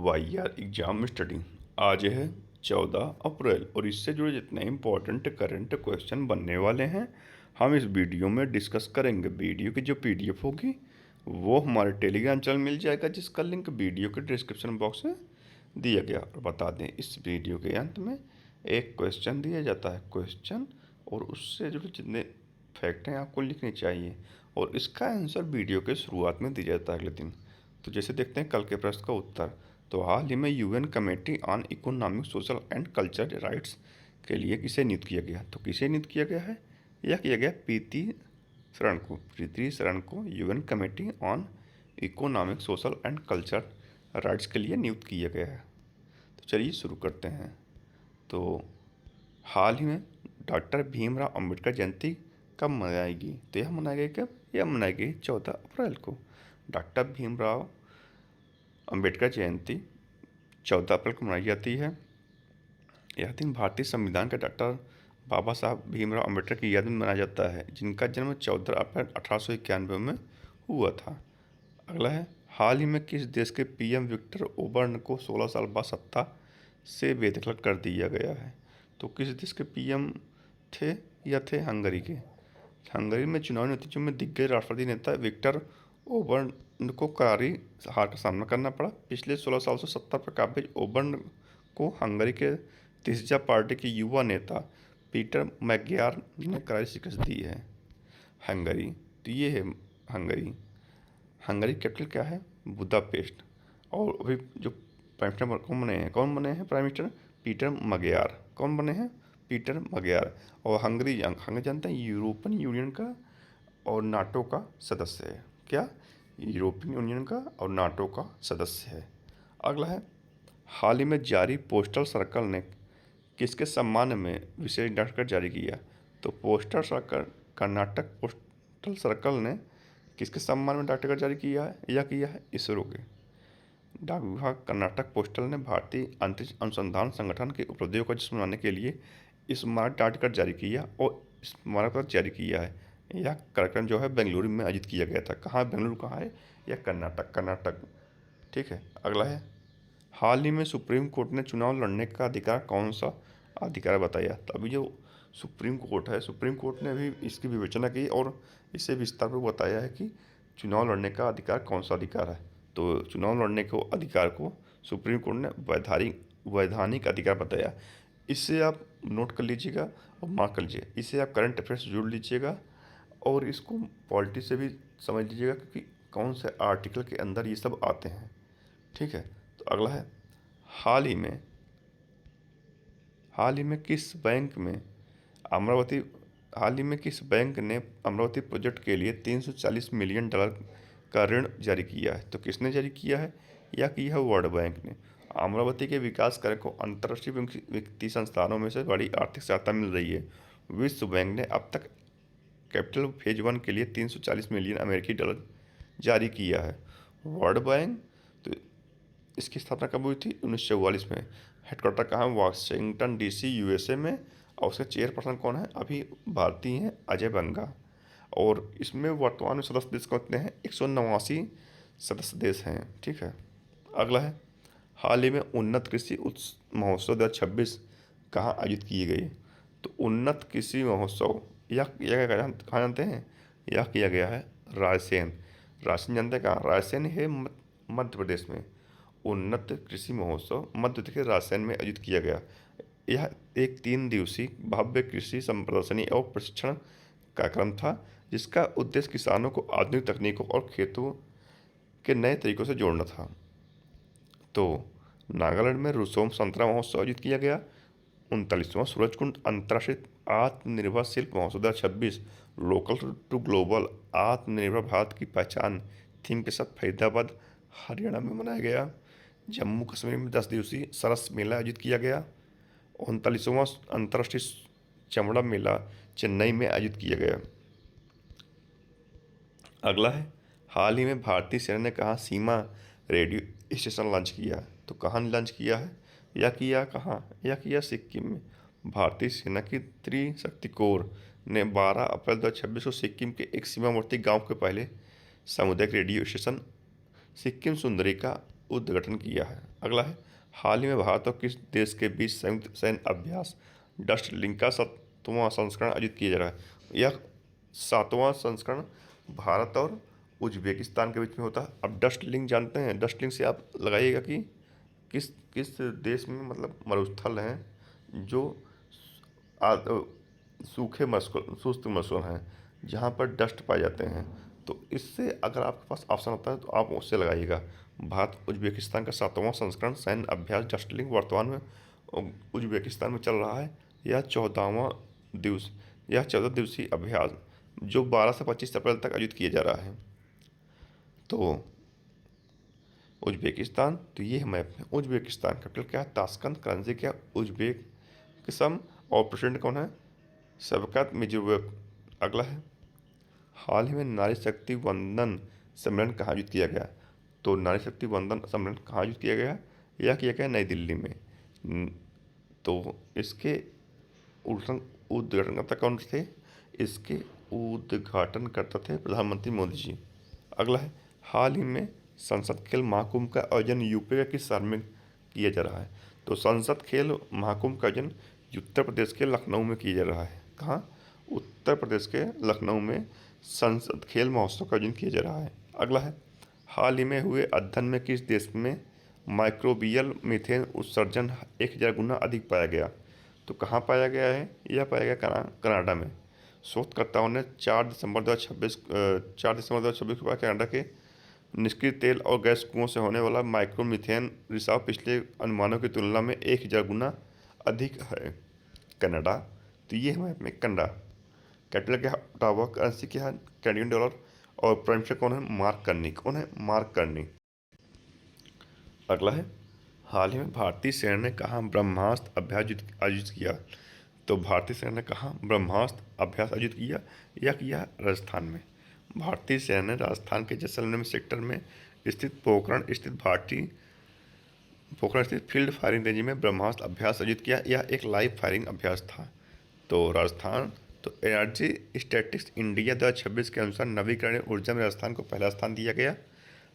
Y are exam study. आज है 14 अप्रैल और इससे जुड़े जितने इम्पोर्टेंट करंट क्वेश्चन बनने वाले हैं हम इस वीडियो में डिस्कस करेंगे। वीडियो की जो पीडीएफ होगी वो हमारे टेलीग्राम चैनल मिल जाएगा, जिसका लिंक वीडियो के डिस्क्रिप्शन बॉक्स में दिया गया। और बता दें, इस वीडियो के अंत में एक क्वेश्चन दिया जाता है क्वेश्चन, और उससे जुड़े जितने फैक्ट हैं आपको लिखने चाहिए, और इसका आंसर वीडियो के शुरुआत में दिया जाता है अगले दिन। तो जैसे देखते हैं कल के प्रश्न का उत्तर। तो हाल ही में UN committee on economic, social and cultural rights के लिए किसे नियुक्त किया गया? तो किसे नियुक्त किया गया है? यह किया गया प्रीति शरण को UN committee on economic, social and cultural rights के लिए नियुक्त किया गया है। तो चलिए शुरू करते हैं। तो हाल ही में डॉक्टर भीमराव अंबेडकर जयंती कब मनाएगी? तो यह मनाई गई कब? यह मनाई गई 14 अप्रैल को। डॉक्टर भीमराव अंबेडकर जयंती 14 अप्रैल को मनाई जाती है। यह दिन भारतीय संविधान के डॉक्टर बाबा साहब भीमराव अंबेडकर की याद में मनाया जाता है, जिनका जन्म 14 अप्रैल 1891 में हुआ था। अगला है, हाल ही में किस देश के पीएम विक्टर ओबर्न को 16 साल बाद सत्ता से बेदखल कर दिया गया है? तो किस देश के पीएम थे? यह थे हंगरी के। हंगरी में चुनावी नतीजों में दिग्गज राष्ट्रवादी नेता विक्टर ओबर्न को करारी हार का सामना करना पड़ा। पिछले 16 साल से सत्ता पर काबिज ओबर्न को हंगरी के तिस्जा पार्टी के युवा नेता पीटर मैग्यार ने करारी शिकस्त दी है। हंगरी, तो ये है हंगरी। हंगरी कैपिटल क्या है? बुदापेस्ट। और अभी जो प्राइम मिनिस्टर कौन बने हैं प्राइम मिनिस्टर? पीटर मगयार। कौन बने हैं? पीटर मगयार। और हंगरी जानते हैं यूरोपियन यूनियन का और नाटो का सदस्य है। क्या? यूरोपियन यूनियन का और नाटो का सदस्य है। अगला है, हाल ही में जारी पोस्टल सर्कल ने किसके सम्मान में विशेष डाकटिकट जारी किया? तो postal circle, Karnataka postal circle ने किसके सम्मान में डाक टिकट जारी किया है? यह किया है इसरो के। डाक विभाग कर्नाटक पोस्टल ने भारतीय अंतरिक्ष अनुसंधान संगठन के उपलब्धियों का जश्न मनाने के लिए स्मारक डाक टिकट जारी किया और स्मारक पत्र जारी किया है। यह कार्यक्रम जो है बेंगलुरु में आयोजित किया गया था। कहाँ? बेंगलुरु कहाँ है? यह कर्नाटक। ठीक है। अगला है, हाल ही में सुप्रीम कोर्ट ने चुनाव लड़ने का अधिकार कौन सा अधिकार बताया? तो अभी जो सुप्रीम कोर्ट है, सुप्रीम कोर्ट ने अभी इसकी विवेचना की और इसे विस्तार पर बताया है कि चुनाव लड़ने का अधिकार कौन सा अधिकार है। तो चुनाव लड़ने को अधिकार को सुप्रीम कोर्ट ने वैधानिक अधिकार बताया। इससे आप नोट कर लीजिएगा और मार्क कर लीजिए। इसे आप करंट अफेयर्स से जोड़ लीजिएगा और इसको पॉलिटी से भी समझ लीजिएगा, क्योंकि कौन से आर्टिकल के अंदर ये सब आते हैं। ठीक है। तो अगला है, हाल ही में किस बैंक में अमरावती हाल ही में किस बैंक ने अमरावती प्रोजेक्ट के लिए 340 मिलियन डॉलर का ऋण जारी किया है? तो किसने जारी किया है? या किया है वर्ल्ड बैंक ने। अमरावती के विकास कार्य को अंतर्राष्ट्रीय वित्तीय संस्थानों में से बड़ी आर्थिक सहायता मिल रही है। विश्व बैंक ने अब तक कैपिटल फेज 1 के लिए 340 मिलियन अमेरिकी डॉलर जारी किया है। वर्ल्ड बैंक, तो इसकी स्थापना कब हुई थी? 1944 में। हेडक्वार्टर कहाँ है? वाशिंगटन डीसी यूएसए में। और उसके चेयरपर्सन कौन है? अभी भारतीय हैं, अजय बंगा। और इसमें वर्तमान में सदस्य देश कितने हैं? 189 सदस्य देश हैं। ठीक है। अगला है, हाल ही में उन्नत कृषि महोत्सव 2026 कहाँ आयोजित किए गए? तो उन्नत कृषि महोत्सव यह कहाँ जानते हैं? यह किया गया है रायसेन। रायसेन जानते हैं कहाँ? रायसेन है मध्य प्रदेश में। उन्नत कृषि महोत्सव मध्य प्रदेश के रायसेन में आयोजित किया गया। यह एक 3 दिवसीय भव्य कृषि प्रदर्शनी और प्रशिक्षण कार्यक्रम था, जिसका उद्देश्य किसानों को आधुनिक तकनीकों और खेतों के नए तरीकों से जोड़ना था। तो नागालैंड में रुसोम संतरा महोत्सव आयोजित किया गया। 39वां सूरजकुंड अंतर्राष्ट्रीय आत्मनिर्भर शिल्प महोत्सव 2026 लोकल टू ग्लोबल आत्मनिर्भर भारत की पहचान थीम के साथ फरीदाबाद हरियाणा में मनाया गया। जम्मू कश्मीर में 10 दिवसीय सरस मेला आयोजित किया गया। 39वां अंतर्राष्ट्रीय चमड़ा मेला चेन्नई में आयोजित किया गया। अगला है, हाल ही में भारतीय सेना ने कहाँ सीमा रेडियो स्टेशन लॉन्च किया? तो कहाँ लॉन्च किया है? या किया कहाँ? या किया सिक्किम में। भारतीय सेना की त्रिशक्ति कोर ने 12 अप्रैल 2026 को सिक्किम के एक सीमावर्ती गांव के पहले सामुदायिक रेडियो स्टेशन सिक्किम सुंदरी का उद्घाटन किया है। अगला है, हाल ही में भारत और किस देश के बीच संयुक्त सैन्य अभ्यास डस्ट लिंक का 7वां संस्करण आयोजित किया जा रहा है। यह 7वां संस्करण भारत और उज्बेकिस्तान के बीच में होता है। अब डस्ट लिंक जानते हैं, डस्ट लिंक से आप लगाइएगा कि किस किस देश में मतलब मरुस्थल हैं जो सूखे मरुस्थल शुष्क मरुस्थल हैं जहाँ पर डस्ट पाए जाते हैं। तो इससे अगर आपके पास ऑप्शन होता है तो आप उससे लगाइएगा। भारत उज्बेकिस्तान का 7वां संस्करण सैन्य अभ्यास डस्ट लिंक वर्तमान में उज्बेकिस्तान में चल रहा है। दिवस यह 14 दिवसीय अभ्यास जो 12 से 25 अप्रैल तक आयोजित किया जा रहा है। तो उज्बेकिस्तान, तो ये मैप है उज्बेकिस्तान। कैपिटल क्या है? ताशकंद। करेंसी क्या? उज्बेकिस्तान। और प्रेसिडेंट कौन है? Shavkat Mirziyoyev. अगला है, हाल ही में नारी शक्ति वंदन सम्मेलन कहाँ आयोजित किया गया? तो नारी शक्ति वंदन सम्मेलन कहाँ आयोजित किया गया? यह किया गया नई दिल्ली में। तो इसके उद्घाटनकर्ता कौन थे? इसके उद्घाटनकर्ता थे प्रधानमंत्री मोदी जी। अगला है, हाल ही में संसद खेल महाकुंभ का आयोजन यूपी के किस शहर में किया जा रहा है? तो संसद खेल महाकुंभ का आयोजन उत्तर प्रदेश के लखनऊ में किया जा रहा है। कहाँ? उत्तर प्रदेश के लखनऊ में संसद खेल महोत्सव का आयोजन किया जा रहा है। अगला है, हाल ही में हुए अध्ययन में किस देश में माइक्रोबियल मीथेन उत्सर्जन 1000 गुना अधिक पाया गया? तो कहाँ पाया गया है? यह पाया गया कनाडा में। शोधकर्ताओं ने 4 दिसंबर 2026 को कनाडा के निष्क्रिय तेल और गैस कुओं से होने वाला माइक्रो मीथेन रिसाव पिछले अनुमानों की तुलना में 1000 गुना अधिक है। कनाडा, तो ये है में कनाडा। कैपिटल क्या है? ओटावा। करेंसी क्या है? Canadian dollar. और प्राइम मिनिस्टर कौन है? मार्क कर्नी। कौन है? मार्क कर्नी। अगला है, हाल ही में भारतीय सेना ने कहाँ ब्रह्मास्त्र अभ्यास आयोजित किया? तो भारतीय सेना ने कहाँ ब्रह्मास्त्र अभ्यास आयोजित किया? यह किया राजस्थान में। भारतीय सेना ने राजस्थान के जैसलमेर सेक्टर में स्थित पोखरण स्थित फील्ड फायरिंग रेंज में ब्रह्मास्त्र अभ्यास आयोजित किया। यह एक लाइव फायरिंग अभ्यास था। तो राजस्थान, तो एनर्जी स्टैटिस्टिक्स इंडिया 2026 के अनुसार नवीकरणीय ऊर्जा में राजस्थान को पहला स्थान दिया गया।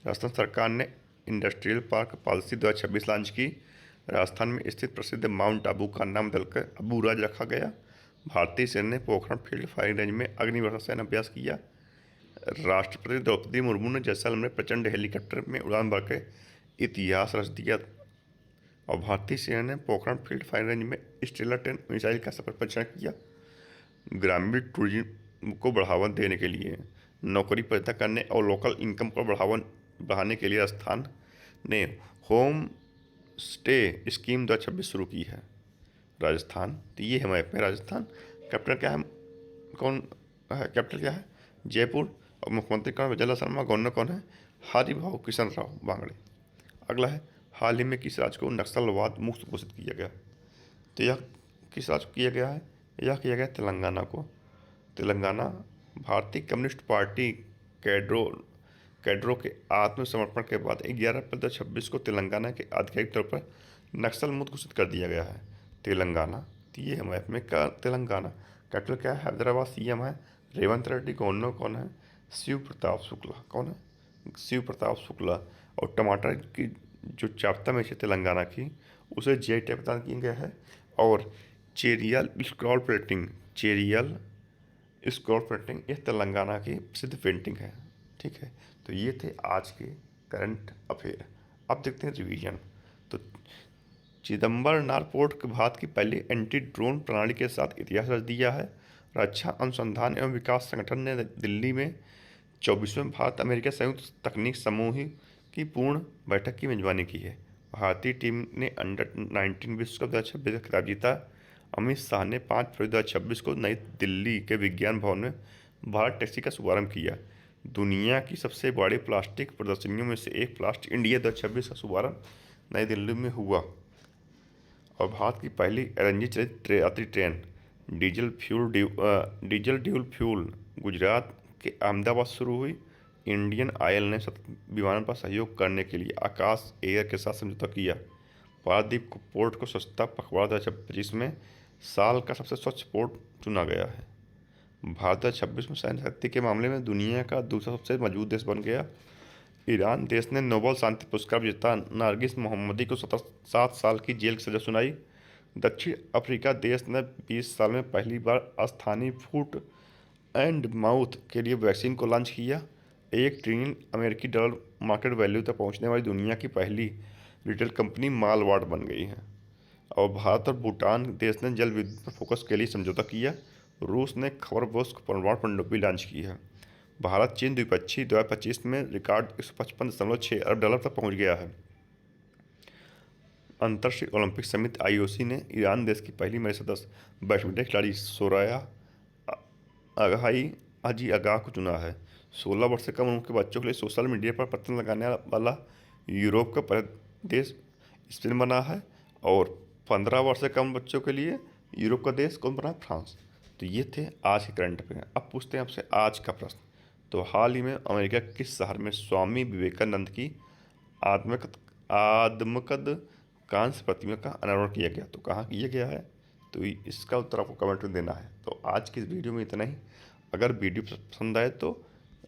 राजस्थान सरकार ने इंडस्ट्रियल पार्क पॉलिसी 2026 लॉन्च की। राजस्थान में स्थित प्रसिद्ध माउंट आबू का नाम बदलकर अबू राज रखा गया। भारतीय सेना ने पोखरण फील्ड फायरिंग रेंज में अग्निवर्षा सैन्य अभ्यास किया। राष्ट्रपति द्रौपदी मुर्मू ने जैसलमेर प्रचंड हेलीकॉप्टर में उड़ान भरकर इतिहास रच दिया। और भारतीय सेना ने पोखरण फील्ड फायरिंग रेंज में स्टेलर 10 मिसाइल का सफल परीक्षण किया। ग्रामीण टूरिज्म को बढ़ावा देने के लिए, नौकरी पैदा करने और लोकल इनकम को बढ़ाने के लिए राजस्थान ने होम स्टे स्कीम 2026 शुरू की है। राजस्थान, तो ये है मैप में राजस्थान। कैपिटल क्या है? कौन है? कैपिटल क्या है? जयपुर। और मुख्यमंत्री कौन है? विजय शर्मा। गवर्नर कौन है? हरिभाऊ किशन राव बांगड़े। अगला है, हाल ही में किस राज्य को नक्सलवाद मुक्त घोषित किया गया? तो यह किस राज्य को किया गया है? यह किया गया तेलंगाना को। तेलंगाना, भारतीय कम्युनिस्ट पार्टी कैडरो के आत्मसमर्पण के बाद 11 अप्रैल 2026 को तेलंगाना के आधिकारिक तौर पर नक्सल मुक्त घोषित कर दिया गया है। तेलंगाना, तो ये है मैप में का तेलंगाना। कैपिटल क्या है? हैदराबाद। सीएम है रेवंत रेड्डी। गवर्नर कौन है? शिव प्रताप शुक्ला। कौन है? शिव प्रताप शुक्ला। और टमाटर की जो चाप्ता में से तेलंगाना की, उसे जीआई टैग प्रदान किया गया है। और चेरियल स्क्रॉल प्रिंटिंग यह तेलंगाना की प्रसिद्ध पेंटिंग है। ठीक है, तो ये थे आज के करंट अफेयर। अब देखते हैं रिवीजन। तो चिदम्बरनार पोर्ट के भारत की पहली एंटी ड्रोन प्रणाली के साथ इतिहास रच दिया है। रक्षा अनुसंधान एवं विकास संगठन ने दिल्ली में 24वें भारत अमेरिका संयुक्त तकनीक समूह की पूर्ण बैठक की मेजबानी की है। भारतीय टीम ने अंडर 19 विश्व कप 2026 का खिताब जीता। अमित शाह ने 5 फरवरी 2026 को नई दिल्ली के विज्ञान भवन में भारत टैक्सी का शुभारंभ किया। दुनिया की सबसे बड़ी प्लास्टिक प्रदर्शनियों में से एक प्लास्टिक इंडिया 2026 का शुभारंभ नई दिल्ली में हुआ। और भारत की पहली एलएनजी चलित यात्री train diesel dual fuel Gujarat के अहमदाबाद शुरू हुई। इंडियन ऑयल ने विमानन पर सहयोग करने के लिए आकाश एयर के साथ समझौता किया। पारादीप पोर्ट को स्वच्छता पखवाड़ा 2025 में साल का सबसे स्वच्छ पोर्ट चुना गया है। भारत 2026 में सैन्य शक्ति के मामले में दुनिया का दूसरा सबसे मजबूत देश बन गया। ईरान देश ने नोबेल शांति पुरस्कार विजेता नरगिस मोहम्मदी को 7 साल की जेल की सजा सुनाई। दक्षिण अफ्रीका देश ने 20 साल में पहली बार स्थानीय फुट एंड माउथ के लिए वैक्सीन को लॉन्च किया। $1 ट्रिलियन मार्केट वैल्यू तक पहुंचने वाली दुनिया की पहली रिटेल कंपनी मालवाड़ बन गई है। और भारत और भूटान देश ने जल विद्युत पर फोकस के लिए समझौता किया। रूस ने खबरबोश परमाणु पनडुब्बी लॉन्च की है। भारत चीन द्विपक्षीय 2025 में रिकॉर्ड 155.6 अरब डॉलर तक पहुंच गया है। अंतर्राष्ट्रीय ओलंपिक समिति IOC ने ईरान देश की पहली महिला सदस्य बैडमिंटन खिलाड़ी सोराया अगाही हाजी आगाह को चुना है। 16 वर्ष से कम उम्र के बच्चों के लिए सोशल मीडिया पर प्रतिबंध लगाने वाला यूरोप का पहला देश स्पेन बना है। और 15 वर्ष से कम बच्चों के लिए यूरोप का देश कौन बना? फ्रांस। तो ये थे आज के करंट अफेयर। अब पूछते हैं आपसे आज का प्रश्न। तो हाल ही में अमेरिका किस शहर में स्वामी विवेकानंद की आदमकद कांस्य प्रतिमा का अनावरण किया गया? तो कहाँ किया गया है? तो इसका उत्तर आपको कमेंट में देना है। तो आज की इस वीडियो में इतना ही। अगर वीडियो पसंद आए तो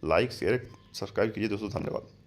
लाइक शेयर सब्सक्राइब कीजिए दोस्तों। धन्यवाद।